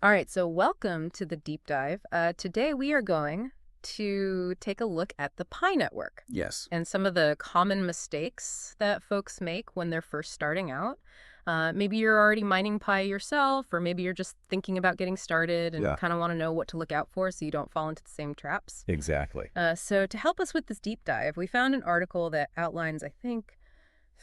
All right, so welcome to the deep dive. Today we are going to take a look at the Pi network Yes. and some of the common mistakes that folks make when they're first starting out. Maybe you're already mining Pi yourself, or maybe you're just thinking about getting started and Yeah, kind of want to know what to look out for so you don't fall into the same traps. exactly. So to help us with this deep dive, we found an article that outlines, I think,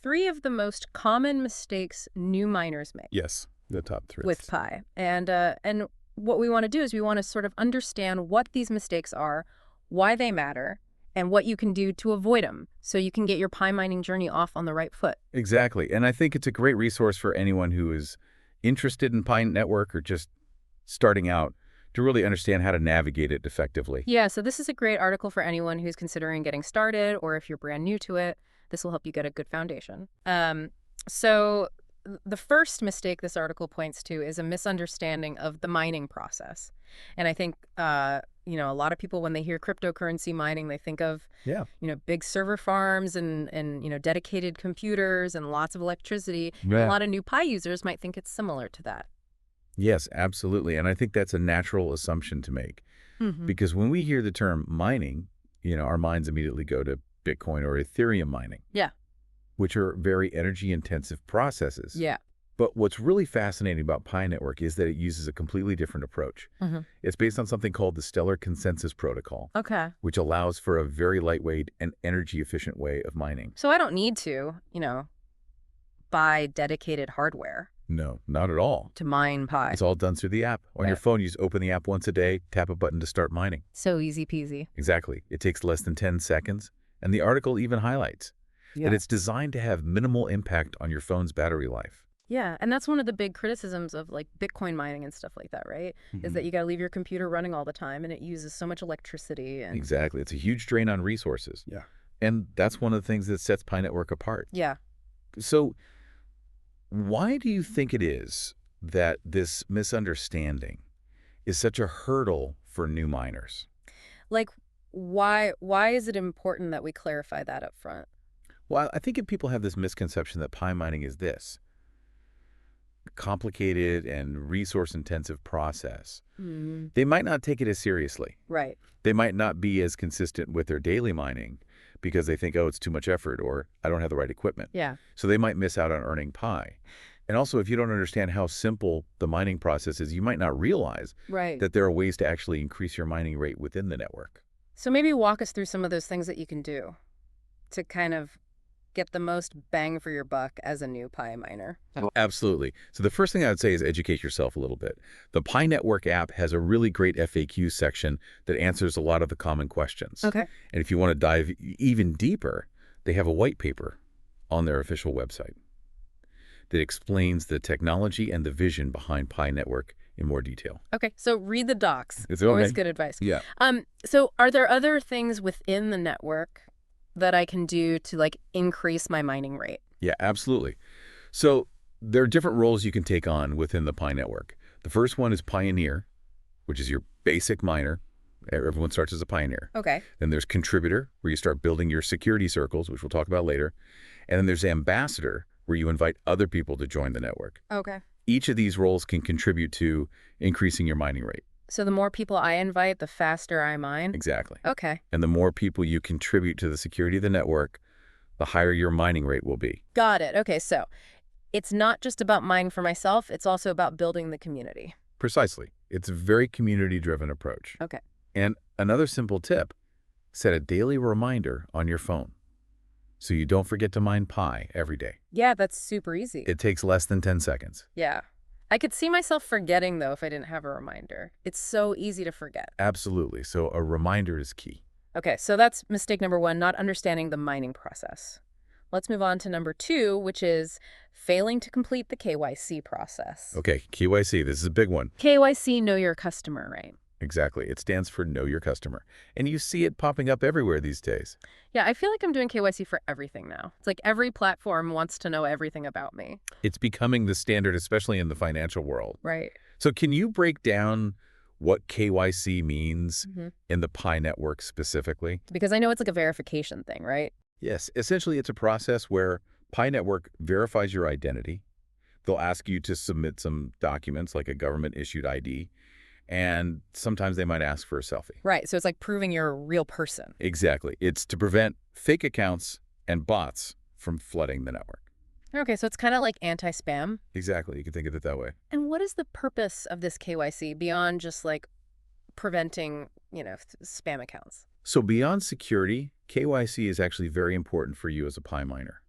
three of the most common mistakes new miners make Yes, the top three. with Pi. And what we want to do is we want to sort of understand what these mistakes are, why they matter, and what you can do to avoid them so you can get your Pi mining journey off on the right foot. Exactly. And I think it's a great resource for anyone who is interested in Pi Network or just starting out to really understand how to navigate it effectively. Yeah, so this is a great article for anyone who's considering getting started, or if you're brand new to it, this will help you get a good foundation. So the first mistake this article points to is a misunderstanding of the mining process. And I think, a lot of people, when they hear cryptocurrency mining, they think of, Yeah. big server farms and dedicated computers and lots of electricity. And a Yeah. lot of new Pi users might think it's similar to that. Yes, absolutely. And I think that's a natural assumption to make because when we hear the term mining, our minds immediately go to Bitcoin or Ethereum mining, Yeah. which are very energy intensive processes. Yeah. But what's really fascinating about Pi Network is that it uses a completely different approach. It's based on something called the Stellar Consensus Protocol, Okay. which allows for a very lightweight and energy-efficient way of mining. So I don't need to, buy dedicated hardware No, not at all. to mine Pi. It's all done through the app. On your Right. phone, you just open the app once a day, tap a button to start mining. So easy peasy. Exactly. It takes less than 10 seconds, and the article even highlights that it's designed to have minimal impact on your phone's battery life. Yeah, and that's one of the big criticisms of like Bitcoin mining and stuff like that, right? Is that you got to leave your computer running all the time and it uses so much electricity and Exactly. It's a huge drain on resources. Yeah. And that's one of the things that sets Pi Network apart. yeah. So why do you think it is that this misunderstanding is such a hurdle for new miners? Like why is it important that we clarify that up front? Well, I think if people have this misconception that Pi mining is this complicated and resource-intensive process, they might not take it as seriously. Right. They might not be as consistent with their daily mining because they think, oh, it's too much effort or I don't have the right equipment. Yeah. So they might miss out on earning Pi. And also, if you don't understand how simple the mining process is, you might not realize Right. that there are ways to actually increase your mining rate within the network. So maybe walk us through some of those things that you can do to kind of get the most bang for your buck as a new Pi miner. Absolutely. So the first thing I would say is educate yourself a little bit. The Pi Network app has a really great FAQ section that answers a lot of the common questions. Okay. And if you want to dive even deeper, they have a white paper on their official website that explains the technology and the vision behind Pi Network in more detail. Okay. So read the docs. It's Always okay. good advice. Yeah. So are there other things within the network that I can do to like increase my mining rate? Yeah, absolutely. So there are different roles you can take on within the Pi Network. The first one is Pioneer, which is your basic miner. Everyone starts as a pioneer. Okay. Then there's Contributor, where you start building your security circles, which we'll talk about later. And then there's Ambassador, where you invite other people to join the network. Okay. Each of these roles can contribute to increasing your mining rate. So the more people I invite, the faster I mine? Exactly. Okay. And the more people you contribute to the security of the network, the higher your mining rate will be. Got it. Okay, so it's not just about mining for myself, it's also about building the community. Precisely. It's a very community-driven approach. Okay. And another simple tip, set a daily reminder on your phone so you don't forget to mine Pi every day. Yeah, that's super easy. It takes less than 10 seconds. Yeah. I could see myself forgetting, though, if I didn't have a reminder. It's so easy to forget. Absolutely. So a reminder is key. Okay, so that's mistake number one, not understanding the mining process. Let's move on to number two, which is failing to complete the KYC process. Okay, KYC, this is a big one. KYC, know your customer, right? Exactly. It stands for Know Your Customer. And you see it popping up everywhere these days. Yeah, I feel like I'm doing KYC for everything now. It's like every platform wants to know everything about me. It's becoming the standard, especially in the financial world. Right. So can you break down what KYC means in the Pi network specifically? Because I know it's like a verification thing, right? Yes. Essentially, it's a process where Pi network verifies your identity They'll ask you to submit some documents like a government-issued ID, and sometimes they might ask for a selfie. Right. So it's like proving you're a real person. Exactly. It's to prevent fake accounts and bots from flooding the network. Okay, so it's kind of like anti-spam. Exactly. You can think of it that way. And what is the purpose of this KYC beyond just like preventing, spam accounts? So beyond security, KYC is actually very important for you as a Pi miner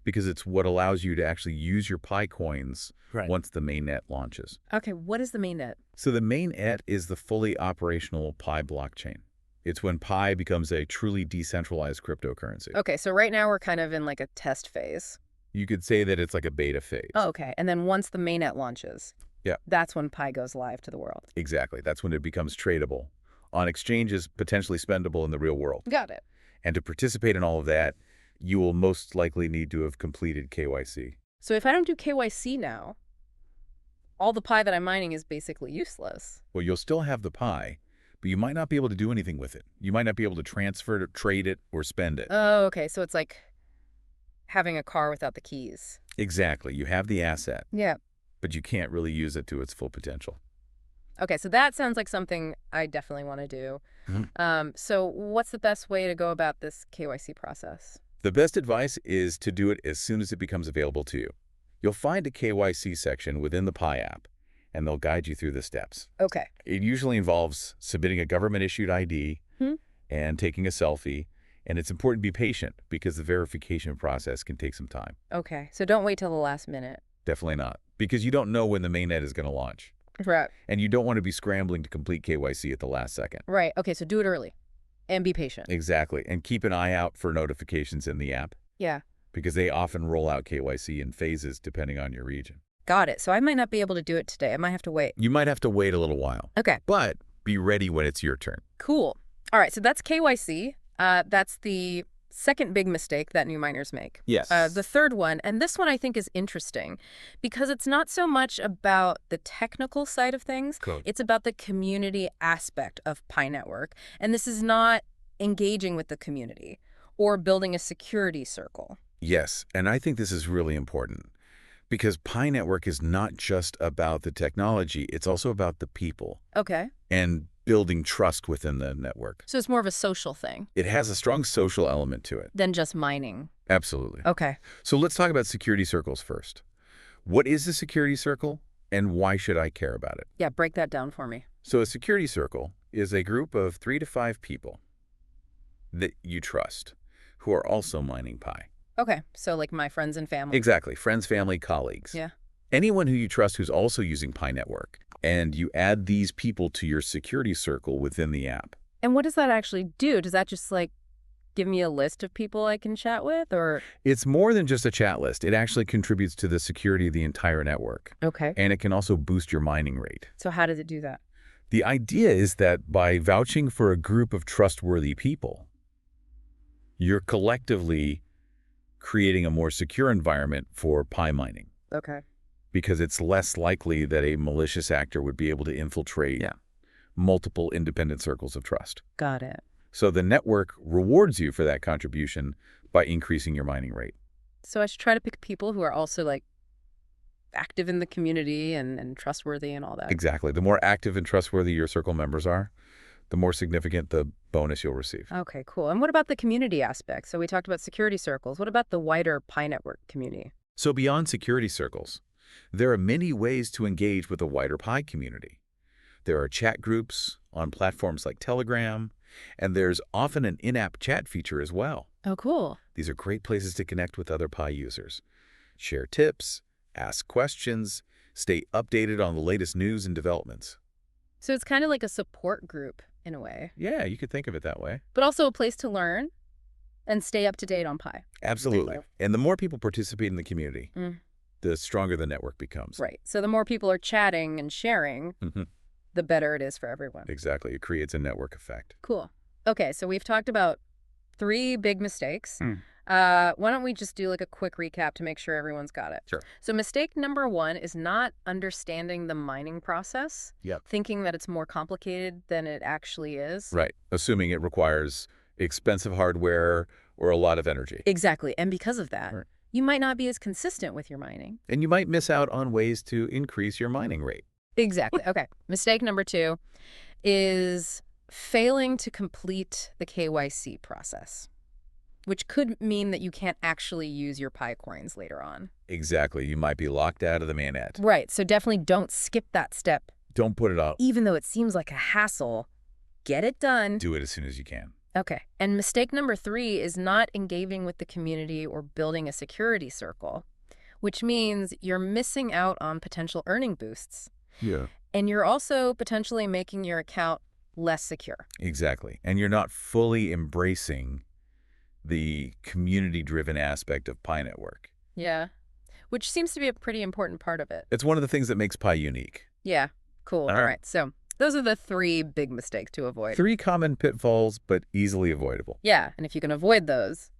because it's what allows you to actually use your Pi coins once the mainnet launches. Okay, what is the mainnet? So the mainnet is the fully operational Pi blockchain. It's when Pi becomes a truly decentralized cryptocurrency. Okay, so right now we're kind of in like a test phase. You could say that it's like a beta phase. Oh, okay. And then once the mainnet launches, yeah, that's when Pi goes live to the world. Exactly. That's when it becomes tradable on exchanges, potentially spendable in the real world. Got it. And to participate in all of that, you will most likely need to have completed KYC. So if I don't do KYC now, all the Pi that I'm mining is basically useless. Well, you'll still have the Pi, but you might not be able to do anything with it. You might not be able to transfer it, trade it, or spend it. Oh, okay. So it's like having a car without the keys. Exactly. You have the asset. Yeah. But you can't really use it to its full potential. Okay, so that sounds like something I definitely want to do. So what's the best way to go about this KYC process? The best advice is to do it as soon as it becomes available to you. You'll find a KYC section within the Pi app, and they'll guide you through the steps. Okay. It usually involves submitting a government-issued ID and taking a selfie, and it's important to be patient because the verification process can take some time. Okay, so don't wait till the last minute. Definitely not, because you don't know when the mainnet is going to launch. Right. And you don't want to be scrambling to complete KYC at the last second. Right. Okay, so do it early and be patient. Exactly. And keep an eye out for notifications in the app. Yeah. Because they often roll out KYC in phases depending on your region. Got it. So I might not be able to do it today. I might have to wait. You might have to wait a little while. Okay. But be ready when it's your turn. Cool. All right, so that's KYC. That's the second big mistake that new miners make. Yes. The third one, and this one I think is interesting because it's not so much about the technical side of things. Cool. It's about the community aspect of Pi Network. And this is not engaging with the community or building a security circle. Yes, and I think this is really important because Pi Network is not just about the technology, it's also about the people. Okay. And building trust within the network. So it's more of a social thing. It has a strong social element to it. Than just mining. Absolutely. Okay. So let's talk about security circles first. What is a security circle and why should I care about it? Yeah, break that down for me. So a security circle is a group of 3 to 5 people that you trust who are also mining Pi. Okay, so like my friends and family. Exactly. Friends, family, colleagues. Yeah. Anyone who you trust who's also using Pi Network. And you add these people to your security circle within the app. And what does that actually do? Does that just like give me a list of people I can chat with or? It's more than just a chat list. It actually contributes to the security of the entire network. Okay. And it can also boost your mining rate. So how does it do that? The idea is that by vouching for a group of trustworthy people, you're collectively creating a more secure environment for Pi mining. Okay. Because it's less likely that a malicious actor would be able to infiltrate multiple independent circles of trust. Got it. So the network rewards you for that contribution by increasing your mining rate. So I should try to pick people who are also like active in the community and trustworthy and all that. Exactly. The more active and trustworthy your circle members are, the more significant the bonus you'll receive. Okay, cool. And what about the community aspect? So we talked about security circles. What about the wider Pi Network community? So beyond security circles, there are many ways to engage with the wider Pi community. There are chat groups on platforms like Telegram, and there's often an in-app chat feature as well. Oh, cool. These are great places to connect with other Pi users, share tips, ask questions, stay updated on the latest news and developments. So it's kind of like a support group in a way. Yeah, you could think of it that way. But also a place to learn and stay up to date on Pi. Absolutely. And the more people participate in the community, the stronger the network becomes. Right. So the more people are chatting and sharing, the better it is for everyone. Exactly. It creates a network effect. Cool. Okay, so we've talked about 3 big mistakes. Why don't we just do like a quick recap to make sure everyone's got it? Sure. So mistake number 1 is not understanding the mining process. Yep. Thinking that it's more complicated than it actually is. Right. Assuming it requires expensive hardware or a lot of energy. Exactly. And because of that, you might not be as consistent with your mining. And you might miss out on ways to increase your mining rate. Exactly. Okay. Mistake number 2 is failing to complete the KYC process, which could mean that you can't actually use your Pi coins later on. Exactly. You might be locked out of the mainnet. Right. So definitely don't skip that step. Don't put it off. Even though it seems like a hassle, get it done. Do it as soon as you can. Okay. And mistake number 3 is not engaging with the community or building a security circle, which means you're missing out on potential earning boosts. Yeah. And you're also potentially making your account less secure. Exactly. And you're not fully embracing the community-driven aspect of Pi Network. Yeah. Which seems to be a pretty important part of it. It's one of the things that makes Pi unique. Yeah. Cool. All All right. right. So those are the 3 big mistakes to avoid. 3 common pitfalls, but easily avoidable. Yeah. And if you can avoid those,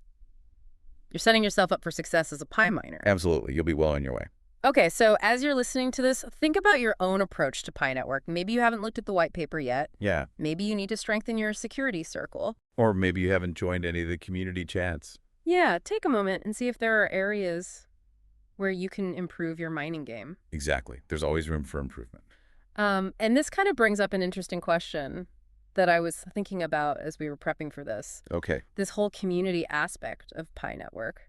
you're setting yourself up for success as a Pi miner. Absolutely. You'll be well on your way. Okay, so as you're listening to this, think about your own approach to Pi Network. Maybe you haven't looked at the white paper yet. Yeah. Maybe you need to strengthen your security circle. Or maybe you haven't joined any of the community chats. Yeah, take a moment and see if there are areas where you can improve your mining game. Exactly. There's always room for improvement. And this kind of brings up an interesting question that I was thinking about as we were prepping for this. Okay. This whole community aspect of Pi Network.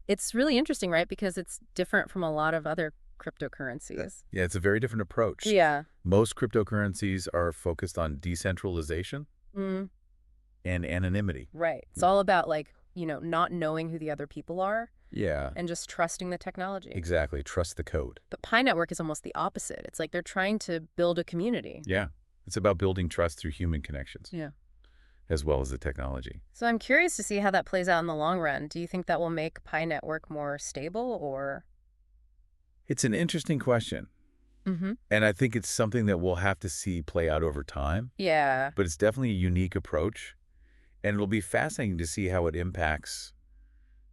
It's really interesting, right? Because it's different from a lot of other cryptocurrencies. Yeah, it's a very different approach. Yeah. Most cryptocurrencies are focused on decentralization Mm, and anonymity. right. It's all about not knowing who the other people are Yeah, and just trusting the technology. exactly. Trust the code. But Pi Network is almost the opposite. It's like they're trying to build a community. Yeah. It's about building trust through human connections Yeah. as well as the technology. So I'm curious to see how that plays out in the long run. Do you think that will make Pi Network more stable or? It's an interesting question. Mm-hmm. And I think it's something that we'll have to see play out over time. Yeah. But it's definitely a unique approach. And it'll be fascinating to see how it impacts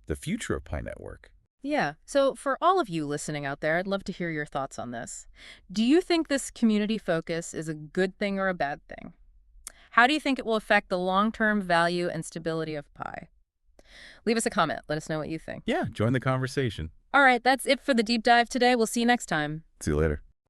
the future of Pi Network. Yeah. So for all of you listening out there, I'd love to hear your thoughts on this. Do you think this community focus is a good thing or a bad thing? How do you think it will affect the long-term value and stability of Pi? Leave us a comment. Let us know what you think. Yeah, join the conversation. All right, that's it for the deep dive today. We'll see you next time. See you later.